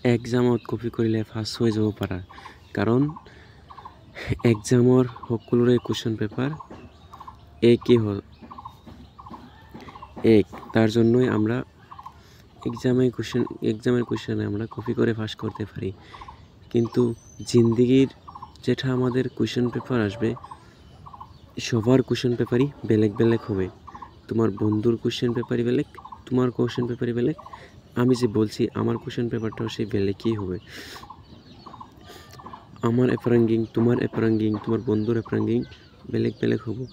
এক্সামত copy কৰিলে first হৈ যাব পাৰা, কাৰণ এক্সামৰ সকলোৰে কুৱেশ্যন পেপার একই হয়, তার জন্যই আমরা এক্সামের কোশ্চেনে আমরা কপি করে পাস করতে পারি। কিন্তু জিন্দিগির যেটা আমাদের কোশ্চেন পেপার আসবে, সবার কোশ্চেন পেপারই বেলেগ বেলেগ হবে। তোমার বন্ধুর কোশ্চেন পেপারই বেলেগ, তোমার কোশ্চেন পেপারই বেলেগ। আমি যে বলছি আমার কোশ্চেন পেপারটাও সেই বেলেগই হবে। আমার অ্যাপ্রাঙ্গিং, তোমার অ্যাপ্রাঙ্গিং, তোমার বন্ধুর অ্যাপ্রাঙ্গিং বেলেগ বেলেগ হবো।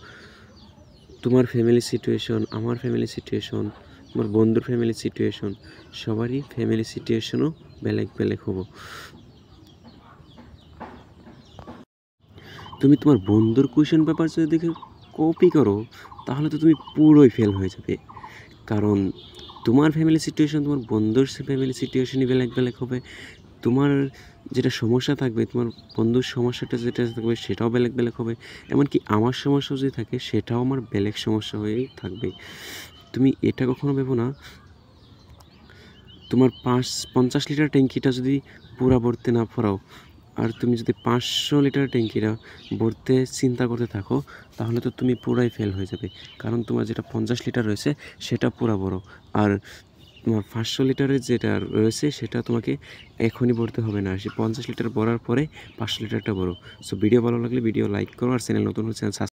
তোমার ফ্যামিলি সিচুয়েশন, আমার ফ্যামিলি সিচুয়েশন, তোমার বন্ধুর ফ্যামিলি সিচুয়েশন, সবারই ফ্যামিলি সিচুয়েশনও বেলেগ বেলেগ হবো। তুমি তোমার বন্ধুর কোয়েশ্চেন পেপার যদি দেখে কপি করো, তাহলে তো তুমি পুরোই ফেল হয়ে যাবে। কারণ তোমার ফ্যামিলি সিচুয়েশন তোমার বন্ধুর ফ্যামিলি সিচুয়েশনই বেলেগ বেলেগ হবে। তোমার যেটা সমস্যা থাকবে, তোমার বন্ধুর সমস্যাটা যেটা থাকবে সেটাও বেলেগ বেলেগ হবে। এমনকি আমার সমস্যা যদি থাকে সেটাও আমার বেলেগ সমস্যা হয়েই থাকবে। তুমি এটা কখনো ভেবো না, তোমার 50 লিটার ট্যাঙ্কিটা যদি পুরা ভরতে না পারাও, আর তুমি যদি 500 লিটার ট্যাঙ্কিটা ভরতে চিন্তা করতে থাকো, তাহলে তো তুমি পুরাই ফেল হয়ে যাবে। কারণ তোমার যেটা 50 লিটার রয়েছে সেটা পুরা ভরো, আর তোমার 500 লিটারের যেটা রয়েছে সেটা তোমাকে এখনই ভরতে হবে না, সে 50 লিটার ভরার পরে 500 লিটারটা ভরো। সো ভিডিও ভালো লাগলে ভিডিও লাইক করো, আর চ্যানেল নতুন হচ্ছে